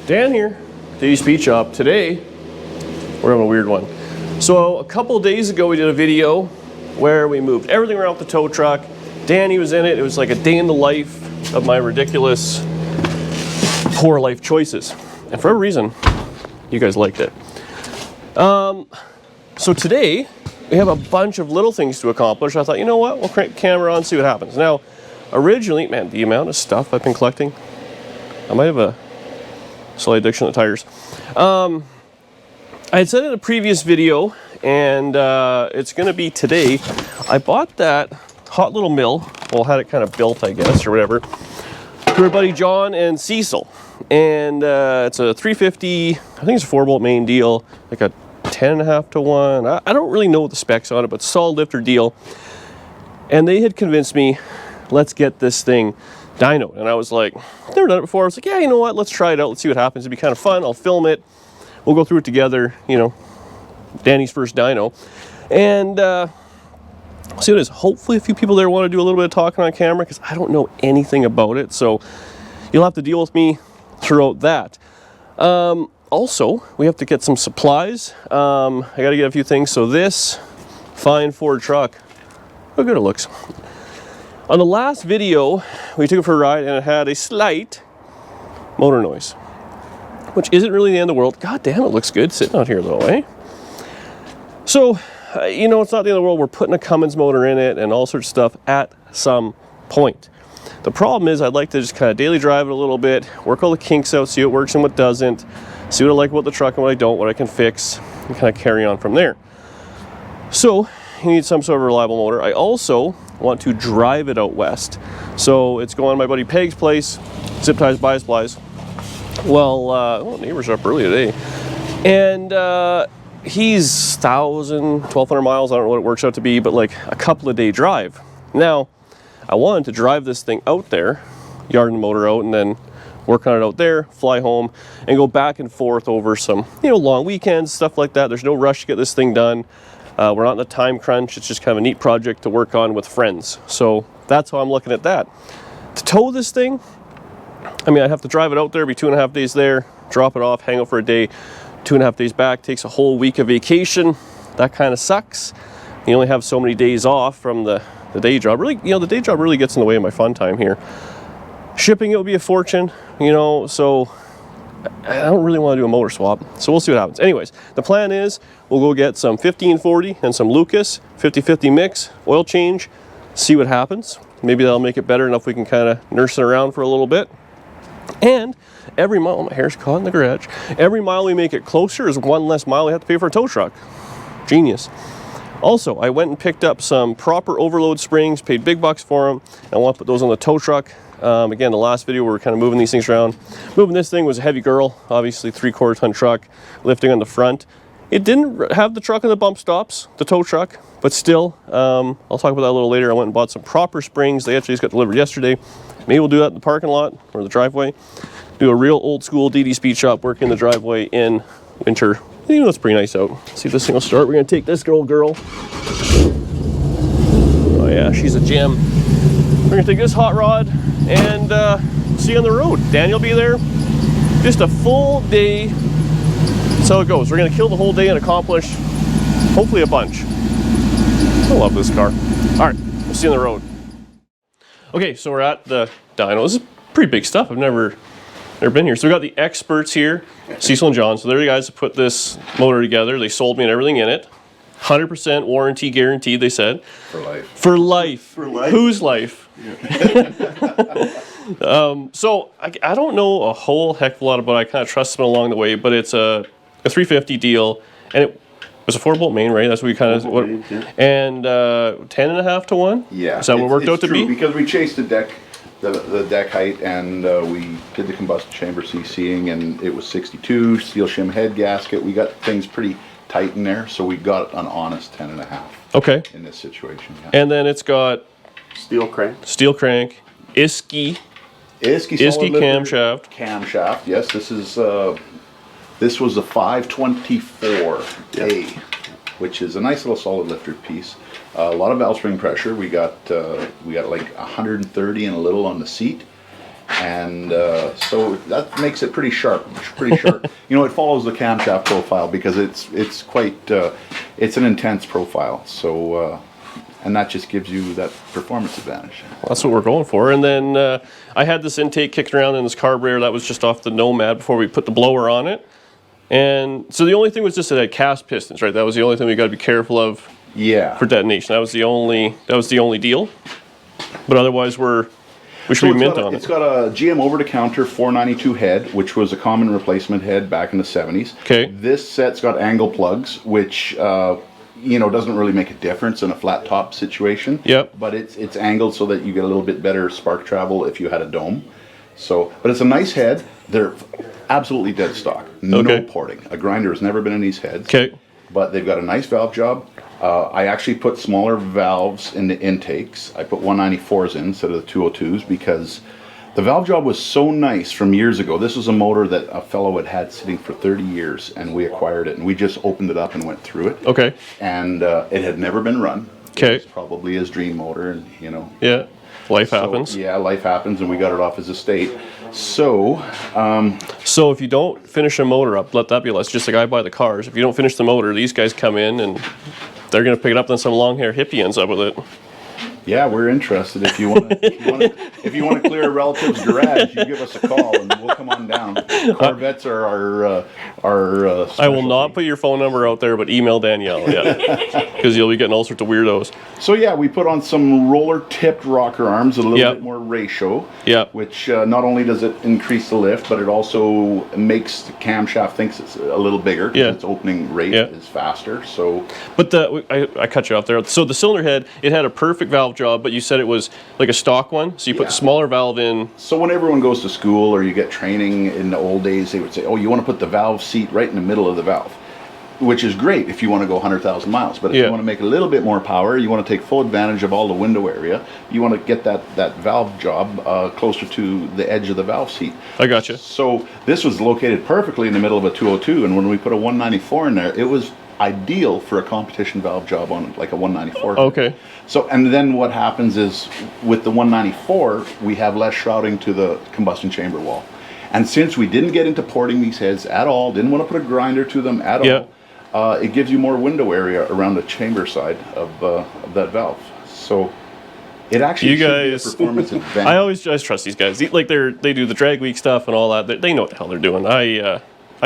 Dan here, Dyno Speed Shop. Today, we're having a weird one. So a couple days ago we did a video where we moved everything around the tow truck. Danny was in it. It was like a day in the life of my ridiculous, poor life choices. And for a reason, you guys liked it. So today, we have a bunch of little things to accomplish. I thought, you know what, we'll crank the camera on, see what happens. Now, originally, man, the amount of stuff I've been collecting, I might have a slight addiction to tires. I had said in a previous video, and it's gonna be today, I bought that hot little mill, well, had it kind of built, I guess, or whatever, to our buddy John and Cecil. And it's a 350, I think it's a 4-bolt main deal, like a 10.5 to 1. I don't really know the specs on it, but solid lifter deal. And they had convinced me, let's get this thing dyno. And I was like, never done it before. I was like, yeah, you know what? Let's try it out. Let's see what happens. It'd be kind of fun. I'll film it. We'll go through it together. You know, Danny's first dyno. And see what it is. Hopefully a few people there want to do a little bit of talking on camera because I don't know anything about it. So you'll have to deal with me throughout that. Also, we have to get some supplies. I got to get a few things. So this fine Ford truck, look how good it looks. On the last video, we took it for a ride and it had a slight motor noise, which isn't really the end of the world. God damn, it looks good sitting out here though, eh? So, you know, it's not the end of the world. We're putting a Cummins motor in it and all sorts of stuff at some point. The problem is I'd like to just kind of daily drive it a little bit, work all the kinks out, see what works and what doesn't, see what I like about the truck and what I don't, what I can fix, and kind of carry on from there. So, you need some sort of reliable motor. I also want to drive it out west. So it's going to my buddy Peg's place, zip ties, bias plies. Well, neighbors are up early today. And he's 1,000, 1,200 miles, I don't know what it works out to be, but like a couple of day drive. Now, I wanted to drive this thing out there, yard the motor out, and then work on it out there, fly home, and go back and forth over some, you know, long weekends, stuff like that. There's no rush to get this thing done. We're not in a time crunch. It's just kind of a neat project to work on with friends. So that's how I'm looking at that. To tow this thing, I mean, I have to drive it out there, be 2.5 days there, drop it off, hang out for a day, 2.5 days back, takes a whole week of vacation. That kind of sucks. You only have so many days off from the day job. Really, you know, the day job really gets in the way of my fun time here. Shipping, it would be a fortune, you know, so I don't really want to do a motor swap, so we'll see what happens. Anyways, the plan is we'll go get some 1540 and some Lucas 50/50 mix, oil change, see what happens. Maybe that'll make it better enough we can kind of nurse it around for a little bit. And every mile, my hair's caught in the garage, every mile we make it closer is one less mile we have to pay for a tow truck. Genius. Also, I went and picked up some proper overload springs, paid big bucks for them. I want to put those on the tow truck. Again, the last video we were kind of moving these things around. Moving this thing was a heavy girl, obviously 3/4 ton truck, lifting on the front. It didn't have the truck on the bump stops, the tow truck, but still, I'll talk about that a little later. I went and bought some proper springs. They actually just got delivered yesterday. Maybe we'll do that in the parking lot or the driveway. Do a real old school Dyno Speed Shop work in the driveway in winter. You know, it's pretty nice out. See if this thing will start. We're gonna take this girl. Oh yeah, she's a gem. We're gonna take this hot rod and see you on the road. Daniel will be there. Just a full day. That's how it goes. We're gonna kill the whole day and accomplish hopefully a bunch. I love this car. All right, we'll see you on the road. Okay, so we're at the dyno. This is pretty big stuff. I've never been here. So we got the experts here, Cecil and John. So they're the guys that put this motor together. They sold me and everything in it. 100% warranty guaranteed, they said. For life. For life. For life. Whose life? Yeah. So I don't know a whole heck of a lot about it. I kind of trust them along the way, but it's a 350 deal, and it was a 4-bolt main, right? That's what we kind of, yeah. And 10.5 to 1? Yeah. Is that what it worked out to be? Because we chased the deck, the deck height, and we did the combustion chamber CCing, and it was 62, steel shim head gasket. We got things pretty tight in there, so we got an honest 10.5. Okay. In this situation, yeah. And then it's got steel crank, Isky camshaft. Yes, this was a 524A, which is a nice little solid lifter piece. A lot of valve spring pressure. We got like 130 and a little on the seat, And so that makes it pretty sharp, pretty sharp. You know, it follows the camshaft profile because it's quite, it's an intense profile. So, and that just gives you that performance advantage. That's what we're going for. And then I had this intake kicked around in this carburetor that was just off the Nomad before we put the blower on it. And so the only thing was just that it had cast pistons, right? That was the only thing we got to be careful of. Yeah. For detonation. That was the only deal. But otherwise we should be mint on it. It's got a GM over-the-counter 492 head, which was a common replacement head back in the 70s. Okay. This set's got angle plugs, which you know, doesn't really make a difference in a flat top situation. Yep. But it's angled so that you get a little bit better spark travel if you had a dome. So, but it's a nice head. They're absolutely dead stock. No porting. A grinder has never been in these heads. Okay. But they've got a nice valve job. I actually put smaller valves in the intakes. I put 194s in instead of the 202s because the valve job was so nice from years ago. This was a motor that a fellow had sitting for 30 years, and we acquired it, and we just opened it up and went through it. Okay. And it had never been run. Okay. It's probably his dream motor, and you know. Yeah. Life happens. Yeah, life happens, and we got it off his estate. So, so if you don't finish a motor up, let that be less. Just like I buy the cars. If you don't finish the motor, these guys come in and they're going to pick it up, then some long hair hippie ends up with it. Yeah, we're interested. If you want to clear a relative's garage, you give us a call and we'll come on down. Corvettes are our I will not put your phone number out there, but email Danielle, yeah, because you'll be getting all sorts of weirdos. So yeah, we put on some roller-tipped rocker arms, a little bit more ratio. Yeah. Which not only does it increase the lift, but it also makes the camshaft thinks it's a little bigger. Yeah. Its opening rate is faster. So. But I cut you off there. So the cylinder head, it had a perfect valve job, but you said it was like a stock one, so you put the smaller valve in. So when everyone goes to school or you get training in the old days, they would say, oh, you want to put the valve seat right in the middle of the valve, which is great if you want to go 100,000 miles. But if you want to make a little bit more power, you want to take full advantage of all the window area, you want to get that valve job closer to the edge of the valve seat. I gotcha. So this was located perfectly in the middle of a 202, and when we put a 194 in there, it was ideal for a competition valve job on like a 194. Okay. So, and then what happens is with the 194, we have less shrouding to the combustion chamber wall. And since we didn't get into porting these heads at all, didn't want to put a grinder to them at all, it gives you more window area around the chamber side of that valve. So it actually should be a performance advantage. I always trust these guys. Like they do the drag week stuff and all that. They know what the hell they're doing. I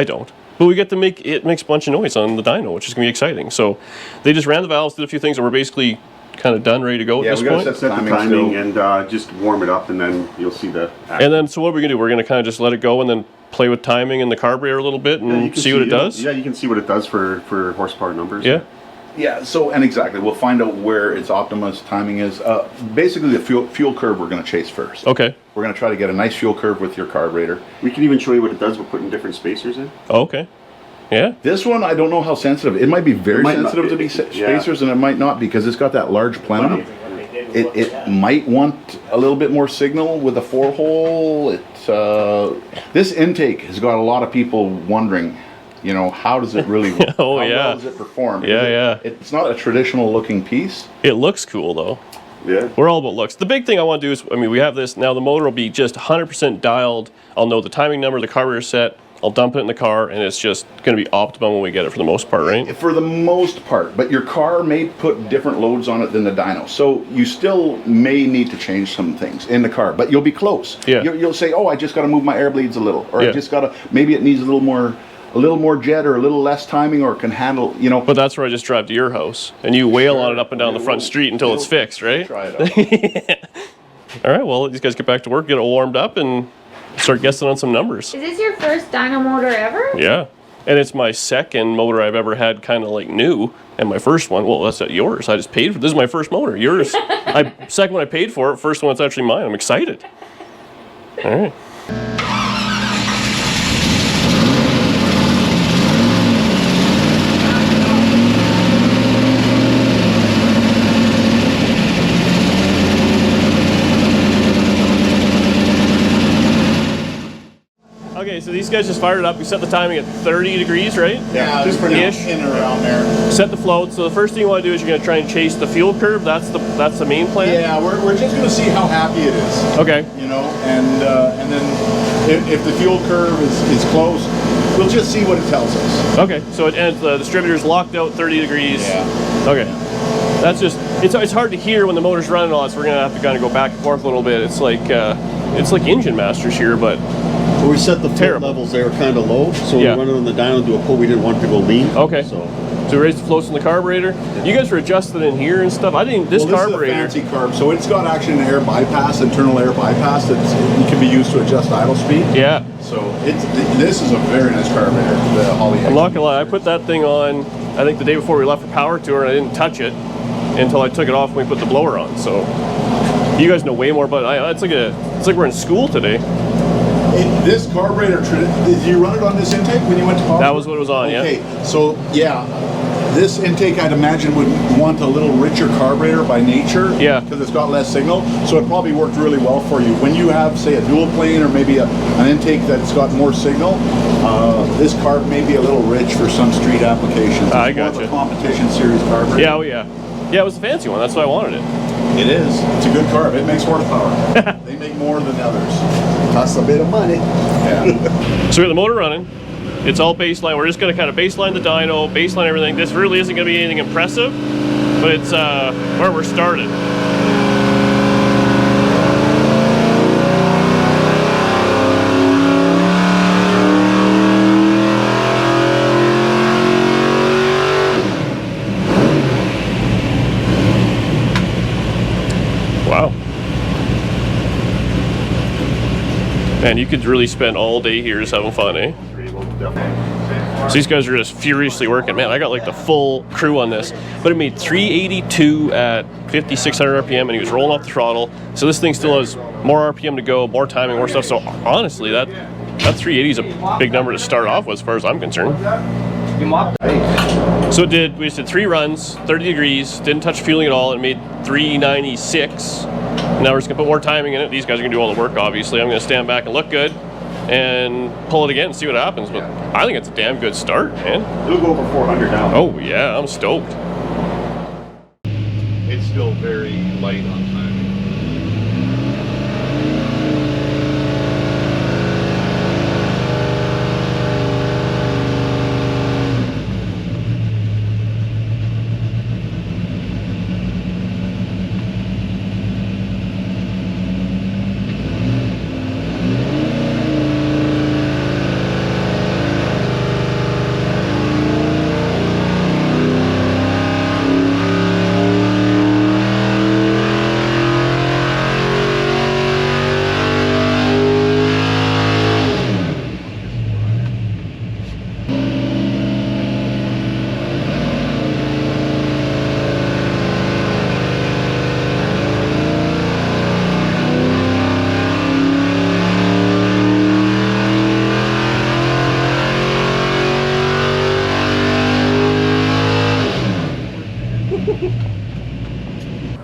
don't. But we get to make a bunch of noise on the dyno, which is going to be exciting. So they just ran the valves, did a few things, and we're basically kind of done, ready to go at this point. Set the timing and just warm it up, and then you'll see the action. And then, so what are we going to do? We're going to kind of just let it go and then play with timing in the carburetor a little bit and see what it does? Yeah, you can see what it does for horsepower numbers. Yeah. Yeah, so, and exactly, we'll find out where its optimum timing is. Basically, the fuel curve we're going to chase first. Okay. We're going to try to get a nice fuel curve with your carburetor. We can even show you what it does with putting different spacers in. Oh, okay. Yeah. This one, I don't know how sensitive. It might be very sensitive to these spacers, and it might not because it's got that large plenum. It might want a little bit more signal with a 4-hole. This intake has got a lot of people wondering, you know, how does it really work? How well does it perform? It's not a traditional looking piece. It looks cool though. Yeah. We're all about looks. The big thing I want to do is, I mean, we have this, now the motor will be just 100% dialed. I'll know the timing number, the carburetor set. I'll dump it in the car, and it's just going to be optimum when we get it for the most part, right? For the most part, but your car may put different loads on it than the dyno. So you still may need to change some things in the car, but you'll be close. Yeah. You'll say, oh, I just got to move my air bleeds a little, or I just got to, maybe it needs a little more jet or a little less timing, or can handle, you know. But that's where I just drive to your house, and you wail on it up and down the front street until it's fixed, right? Try it out. All right, well, these guys get back to work, get it warmed up, and start guessing on some numbers. Is this your first dyno motor ever? Yeah. And it's my second motor I've ever had kind of like new. And my first one, well, that's not yours. I just paid for this is my first motor. Yours, second one I paid for it. First one, it's actually mine. I'm excited. All right. Okay, so so these guys just fired it up. We set the timing at 30 degrees, right? Yeah, just for ish. in and around there. Set the float. So the first thing you want to do is you're going to try and chase the fuel curve. That's the main plan. Yeah, we're just going to see how happy it is. Okay. You know, and then if the fuel curve is close, we'll just see what it tells us. Okay. So the distributor's locked out 30 degrees. Yeah. Okay. That's just it's hard to hear when the motor's running all that, so we're gonna have to kind of go back and forth a little bit. It's like engine masters here, but We set the float Terrible. levels there kind of low, so Yeah. we run it on the dyno, do a pull. We didn't want it to go lean. Okay. So we raised the floats in the carburetor. You guys were adjusting in here and stuff. I didn't. This Well, carburetor. this is a fancy carb, so it's got actually an air bypass, internal air bypass that it can be used to adjust idle speed. Yeah. So this is a very nice carburetor, the Holly. I'm not gonna lie. I put that thing on. I think the day before we left for power tour, and I didn't touch it until I took it off when we put the blower on. So you guys know way more about it. It's like we're in school today. This carburetor, did you run it on this intake when you went to power? That was what it was on. Okay, Yeah. so yeah, this intake I'd imagine would want a little richer carburetor by nature. Yeah. Because it's got less signal, so it probably worked really well for you. When you have, say, a dual plane or maybe an intake that's got more signal, this carb may be a little rich for some street applications. I It's more of gotcha. a competition series carburetor. Yeah. Oh yeah. Yeah. It was a fancy one. That's why I wanted it. It is. It's a good carb. It makes horsepower. They make more than others. costs a bit of money. Yeah. So we got the motor running. It's all baseline. We're just going to kind of baseline the dyno, baseline everything. This really isn't going to be anything impressive, but it's where we're started. Wow. Man, you could really spend all day here just having fun, eh? So these guys are just furiously working. Man, I got like the full crew on this. But it made 382 at 5,600 RPM, and he was rolling off the throttle. So this thing still has more RPM to go, more timing, more stuff. So honestly, that 380 is a big number to start off with as far as I'm concerned. So we just did 3 runs, 30 degrees, didn't touch fueling at all, and made 396. Now we're just gonna put more timing in it. These guys are gonna do all the work, obviously. I'm gonna stand back and look good and pull it again and see what happens. But I think it's a damn good start, man. It'll go over 400 now. Oh yeah, I'm stoked. It's still very light on timing.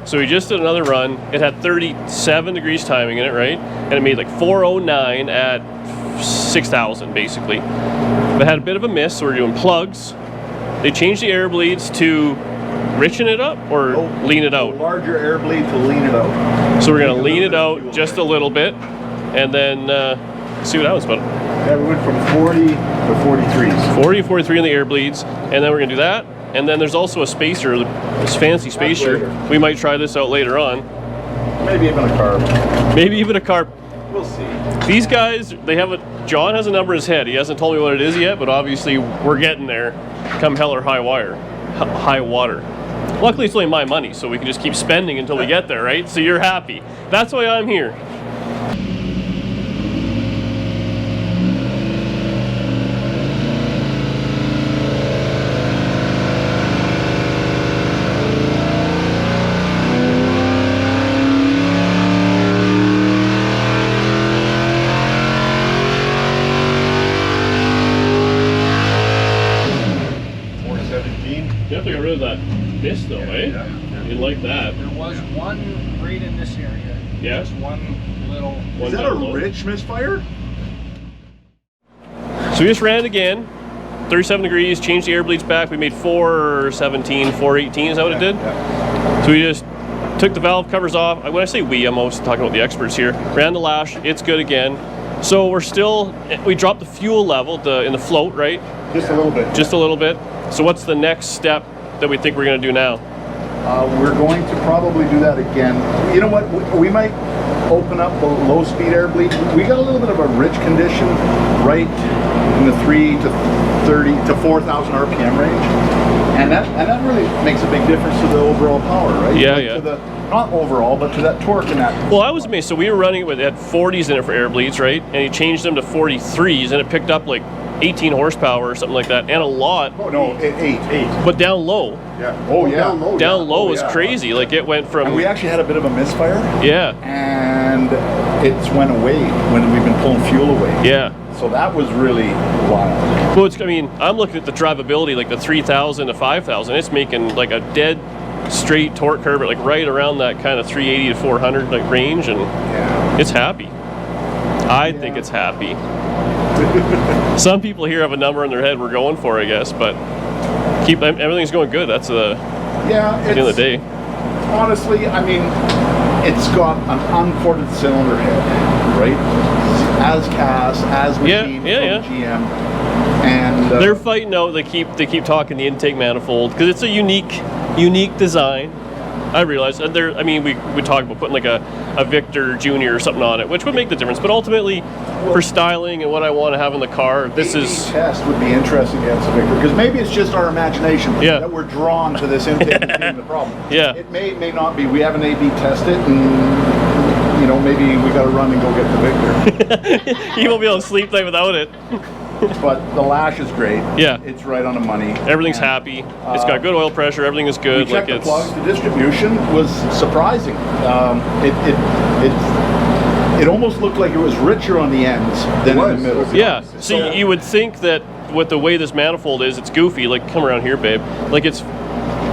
So we just did another run. It had 37 degrees timing in it, right? And it made like 409 at 6,000 basically. But it had a bit of a miss, so we're doing plugs. They changed the air bleeds to richen it up or lean it out. Larger air bleed to lean it out. So we're gonna lean it out just a little bit and then see what happens. But Yeah, we went from 40 to 43s. 40 to 43 in the air bleeds, and then we're gonna do that. And then there's also a spacer, this fancy spacer. later. We might try this out later on. Maybe even a carb. Maybe even a carb. We'll see. These guys, John has a number in his head. He hasn't told me what it is yet, but obviously we're getting there come hell or high water. Luckily it's only my money, so we can just keep spending until we get there, right? So you're happy. That's why I'm here. Definitely got rid of that mist though, eh? You like that. There was one right in this area. Yeah? Just one little. Is that a rich misfire? So we just ran it again, 37 degrees, changed the air bleeds back. We made 417, 418, is that what it did? Yeah. So we just took the valve covers off. When I say we, I'm almost talking about the experts here. Ran the lash, it's good again. So we dropped the fuel level in the float, right? Just a little bit. Just a little bit. So what's the next step that we think we're gonna do now? We're going to probably do that again. You know what? We might open up the low-speed air bleed. We got a little bit of a rich condition right in the 3 to 30 to 4,000 RPM range, and that really makes a big difference to the overall power, right? Yeah, like yeah. To the, not overall, but to that torque and that. Well, I was amazed. So we were running it had 40s in it for air bleeds, right? And he changed them to 43s, and it picked up like 18 horsepower or something like that, and a lot. Oh no, eight. But down low. Yeah. Oh yeah. Down low was yeah. crazy. Like it went from. And we actually had a bit of a misfire. Yeah. And it went away when we've been pulling fuel away. Yeah. So that was really wild. Well, I'm looking at the drivability, like the 3,000 to 5,000. It's making like a dead straight torque curve, like right around that kind of 380 to 400 like range, and Yeah. it's happy. I think it's happy. Some people here have a number in their head we're going for, I guess, but everything's going good. That's Yeah. at the end of the day. Honestly, I mean, it's got an unported cylinder head, right? As cast, as machine yeah. from GM, and They're fighting out. They keep talking the intake manifold because it's a unique design. I realize, and we talk about putting like a Victor Junior or something on it, which would make the difference. But ultimately, for styling and what I want to have in the car, this is test would be interesting to have some Victor, because maybe it's just our imagination that we're drawn to this intake as being the problem. Yeah. It may not be. We haven't A/B tested, and maybe we got to run and go get the Victor. you won't be able to sleep tonight without it. But the lash is great. Yeah. It's right on the money. Everything's And, happy. It's got good oil pressure. Everything is We good. checked the plugs. The distribution was surprising. It almost looked like it was richer on the ends than in the middle. Yeah. So you would think that with the way this manifold is, it's goofy. Like, come around here, babe. Like it's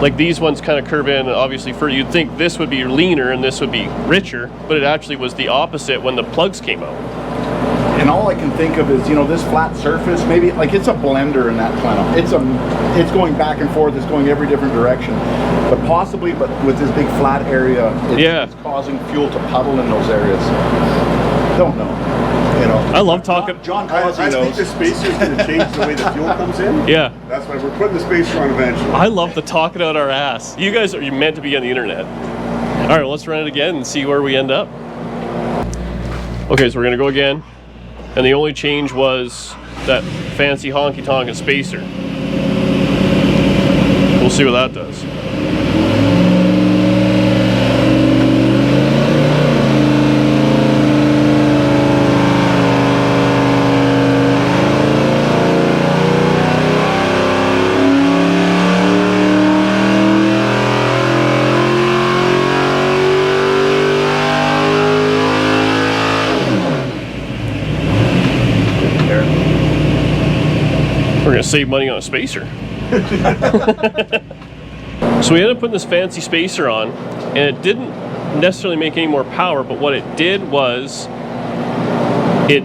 like these ones kind of curve in. Obviously, you'd think this would be leaner and this would be richer, but it actually was the opposite when the plugs came out. And all I can think of is, this flat surface, maybe like it's a blender in that plenum. It's going back and forth, it's going every different direction. But with this big flat area, it's causing fuel to puddle in those areas. Don't know. I love talking. John I Causey think knows. the spacer's going to change the way the fuel comes in. Yeah. That's why we're putting the spacer on eventually. I love the talking out our ass. You guys are meant to be on the internet. All right, well, let's run it again and see where we end up. Okay, so we're gonna go again. And the only change was that fancy honky-tonk and spacer. We'll see what that does. We're gonna save money on a spacer. So we ended up putting this fancy spacer on, and it didn't necessarily make any more power, but what it did was it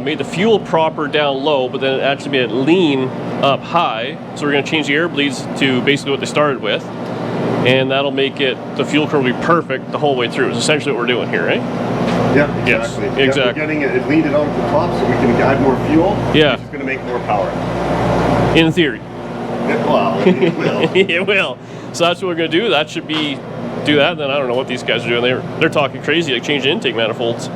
made the fuel proper down low, but then it actually made it lean up high. So we're gonna change the air bleeds to basically what they started with, and that'll make the fuel curve will be perfect the whole way through. It's essentially what we're doing here, right? Yeah, Yes, exactly. exactly. Yeah, we're getting it leaned out at the top so we can add more fuel. Yeah. Which is going to make more power. In theory. Well, it will. It will. So that's what we're gonna do. That should be do that. Then I don't know what these guys are doing. They're talking crazy, like changing intake manifolds.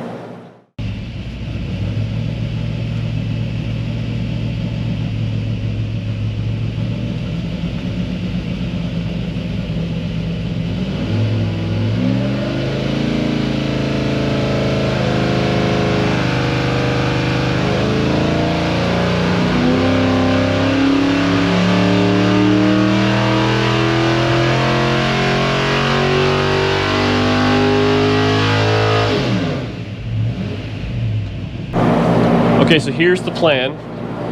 Okay, so here's the plan.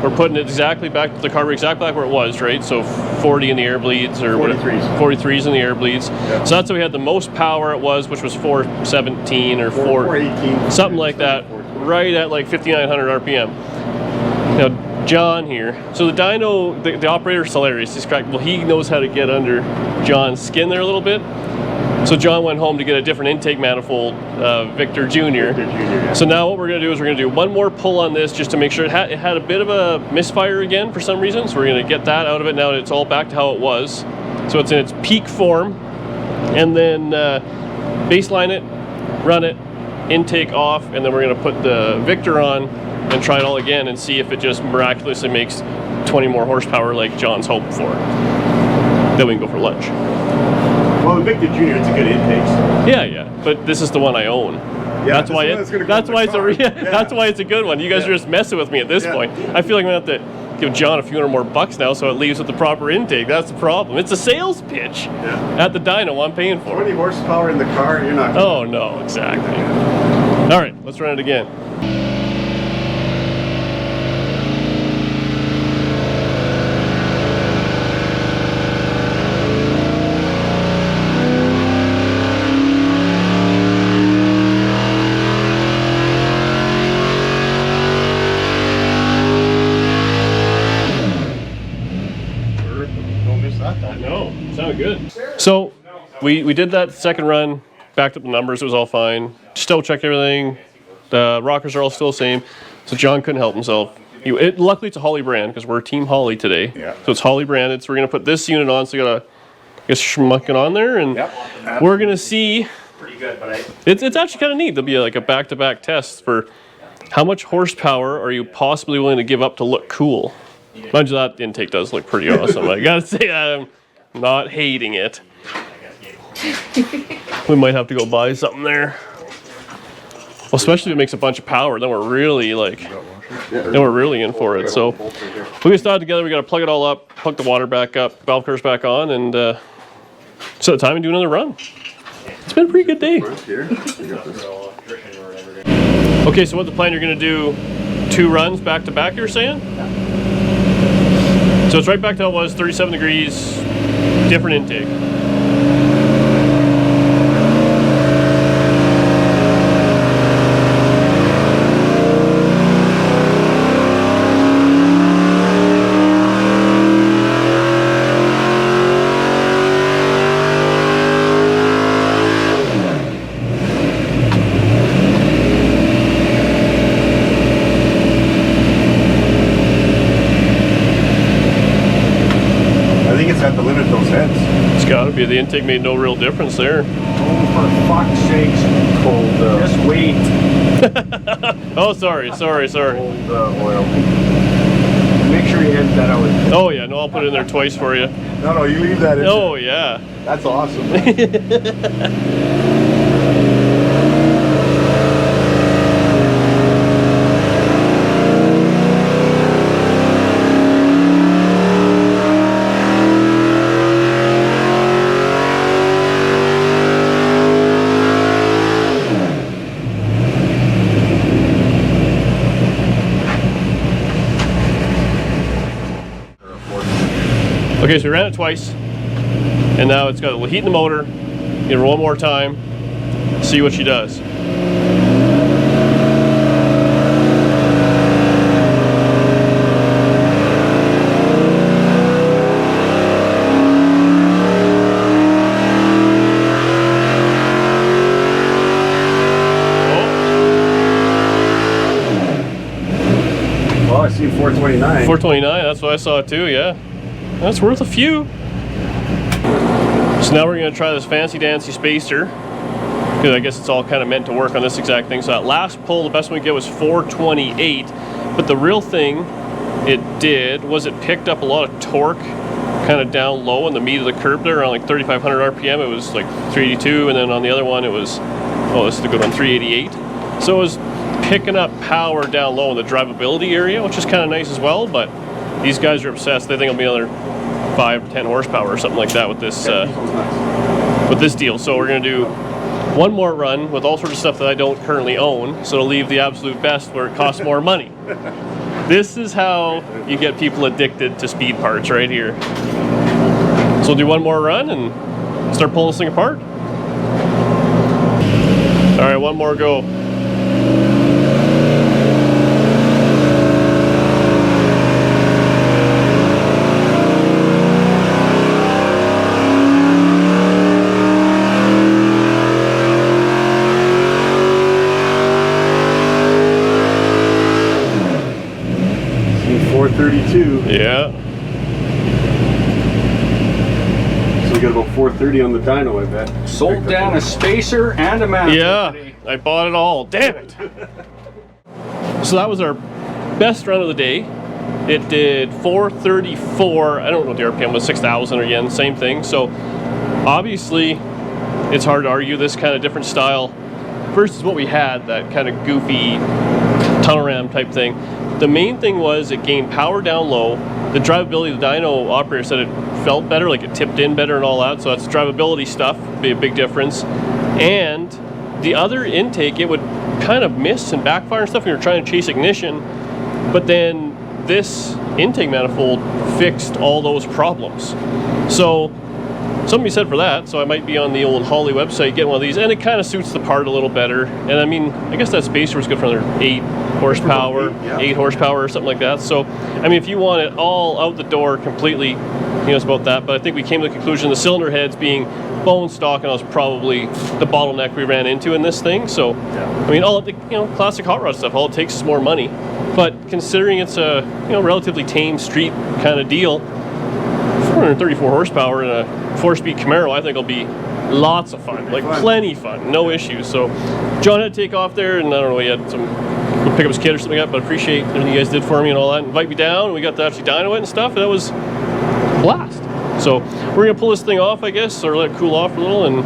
We're putting it exactly back to the carburetor, exactly back where it was, right? So 40 in the air bleeds, or 43s. 43s in the air bleeds. Yeah. So that's how we had the most power it was, which was 417 or 418. something like that, right at like 5,900 RPM. Now, John here. So the dyno, the operator's hilarious. He's cracked. Well, he knows how to get under John's skin there a little bit. So John went home to get a different intake manifold, Victor Jr. So now what we're going to do is we're going to do one more pull on this just to make sure it had a bit of a misfire again for some reason. So we're going to get that out of it now that it's all back to how it was. So it's in its peak form. And then baseline it, run it, intake off, and then we're going to put the Victor on and try it all again and see if it just miraculously makes 20 more horsepower like John's hoped for. Then we can go for lunch. Well, the Victor Jr. it's a good intake. So. Yeah, but this is the one I own. Yeah, that's why it's that's why it's a good one. You guys are just messing with me at this point. I feel like I'm gonna have to give John a few hundred more bucks now so it leaves with the proper intake. That's the problem. It's a sales pitch at the dyno I'm paying for. 20 horsepower in the car, you're not. Oh no, exactly. All right, let's run it again. Good. So we did that second run, backed up the numbers, it was all fine. Still checked everything. The rockers are all still the same. So John couldn't help himself. Luckily it's a Holley brand because we're Team Holley today. Yeah. So it's Holley branded. So we're gonna put this unit on. So we gotta get schmucking on there, and we're gonna see. Pretty good, but it's actually kind of neat. There'll be like a back-to-back test for how much horsepower are you possibly willing to give up to look cool. Mind you, that intake does look pretty awesome. I gotta say I'm not hating it. We might have to go buy something there. Well, especially if it makes a bunch of power, then we're really in for it. So we get started together. We got to plug it all up, plug the water back up, valve curves back on, and set the time and do another run. It's been a pretty good day. Okay, so what the plan? You're going to do 2 runs back to back, you're saying? So it's right back to how it was, 37 degrees, different intake. The intake made no real difference there. Oh, for fuck's sakes. Cold. Just wait. Oh, sorry. Cold oil. Make sure you edit that out. Oh, yeah. No, I'll put it in there twice for you. No, you leave that in. Oh, yeah. That's awesome. Okay, so we ran it twice, and now it's got a heat in the motor. Give her one more time, see what she does. Well, I see 429. 429, that's what I saw too, yeah. That's worth a few. So now we're going to try this fancy dancy spacer, because I guess it's all kind of meant to work on this exact thing. So that last pull, the best one we get was 428, but the real thing it did was it picked up a lot of torque kind of down low in the meat of the curb there, around like 3,500 RPM. It was like 382, and then on the other one it was, oh, this is the good one, 388. So it was picking up power down low in the drivability area, which is kind of nice as well, but these guys are obsessed. They think it'll be another 5 to 10 horsepower or something like that with this deal. So we're going to do one more run with all sorts of stuff that I don't currently own, so it'll leave the absolute best where it costs more money. This is how you get people addicted to speed parts right here. So we'll do one more run and start pulling this thing apart. All right, one more go. 432. Yeah. So we got about 430 on the dyno, I bet. Sold down a spacer and a manifold. Yeah, today. I bought it all. Damn it. So that was our best run of the day. It did 434. I don't know what the RPM was, 6,000 again, same thing. So obviously it's hard to argue this kind of different style versus what we had, that kind of goofy tunnel ram type thing. The main thing was it gained power down low. The drivability, the dyno operator said it felt better, like it tipped in better and all that. So that's drivability stuff, be a big difference. And the other intake, it would kind of miss and backfire and stuff when you're trying to chase ignition. But then this intake manifold fixed all those problems. So something to be said for that. So I might be on the old Holly website getting one of these, and it kind of suits the part a little better. And I mean, I guess that spacer was good for another 8 horsepower, 8 horsepower or something like that. So I mean, if you want it all out the door completely, you know, it's about that. But I think we came to the conclusion the cylinder heads being bone stock, and that was probably the bottleneck we ran into in this thing. So I mean, all the, you know, classic hot rod stuff, all it takes is more money. But considering it's a, you know, relatively tame street kind of deal, 434 horsepower in a 4-speed Camaro, I think will be lots of fun, like plenty fun, no issues. So John had to take off there, and I don't know, he had some go pick up his kid or something like that, but I appreciate everything you guys did for me and all that. Invite me down, and we got to actually dyno it and stuff, and that was a blast. So we're gonna pull this thing off, I guess, or let it cool off a little, and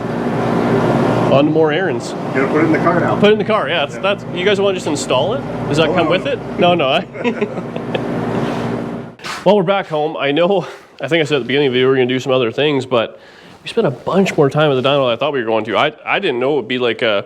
on to more errands. You gotta put it in the car now. Put it in the car, yeah. That's you guys want to just install it? Does that come with it? No. Well, we're back home. I think I said at the beginning of the video we were gonna do some other things, but we spent a bunch more time at the dyno than I thought we were going to. I didn't know it would be like not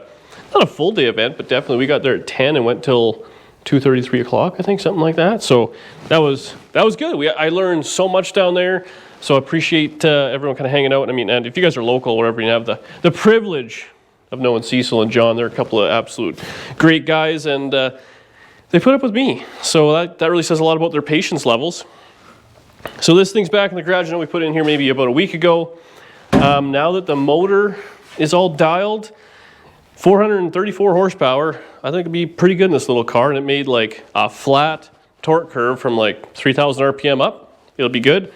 a full day event, but definitely we got there at 10 and went till 2:30, 3 o'clock, I think, something like that. So that was good. I learned so much down there. So I appreciate everyone kind of hanging out. I mean, and if you guys are local or whatever, you have the privilege of knowing Cecil and John. They're a couple of absolute great guys, and they put up with me. So that really says a lot about their patience levels. So this thing's back in the garage. I know we put it in here maybe about a week ago. Now that the motor is all dialed, 434 horsepower, I think it'd be pretty good in this little car. And it made like a flat torque curve from like 3,000 RPM up. It'll be good.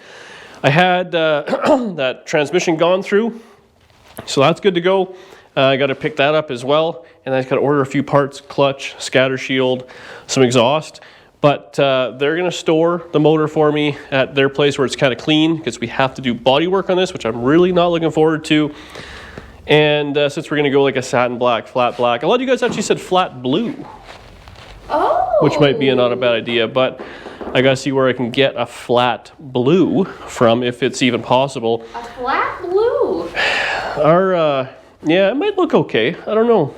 I had that transmission gone through, so that's good to go. I got to pick that up as well, and I just got to order a few parts: clutch, scatter shield, some exhaust. But they're going to store the motor for me at their place where it's kind of clean, because we have to do body work on this, which I'm really not looking forward to. And since we're going to go like a satin black, flat black, a lot of you guys actually said flat blue, which might be not a bad idea, but I got to see where I can get a flat blue from, if it's even possible. A flat blue? Yeah, it might look okay. I don't know.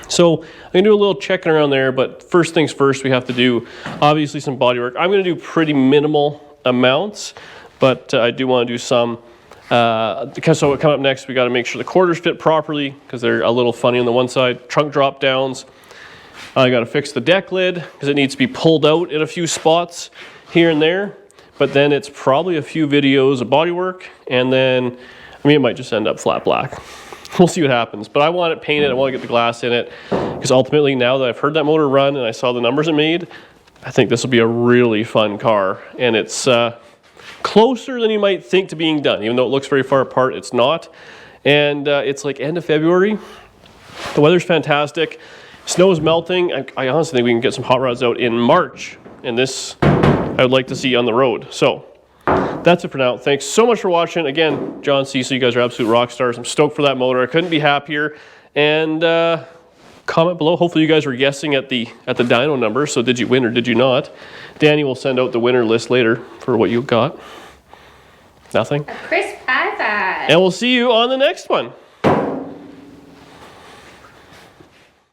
So I'm going to do a little checking around there, but first things first, we have to do obviously some body work. I'm going to do pretty minimal amounts, but I do want to do some. So coming up next, we got to make sure the quarters fit properly, because they're a little funny on the one side. Trunk drop downs. I got to fix the deck lid, because it needs to be pulled out in a few spots here and there. But then it's probably a few videos of body work, and then, I mean, it might just end up flat black. We'll see what happens. But I want it painted. I want to get the glass in it, because ultimately, now that I've heard that motor run and I saw the numbers it made, I think this will be a really fun car. And it's closer than you might think to being done. Even though it looks very far apart, it's not. And it's like end of February. The weather's fantastic. Snow is melting. I honestly think we can get some hot rods out in March. And this, I would like to see on the road. So that's it for now. Thanks so much for watching. Again, John, Cecil, you guys are absolute rock stars. I'm stoked for that motor. I couldn't be happier. And comment below. Hopefully you guys were guessing at the dyno number. So did you win or did you not? Danny will send out the winner list later for what you got. Nothing. A crisp high five. And we'll see you on the next one.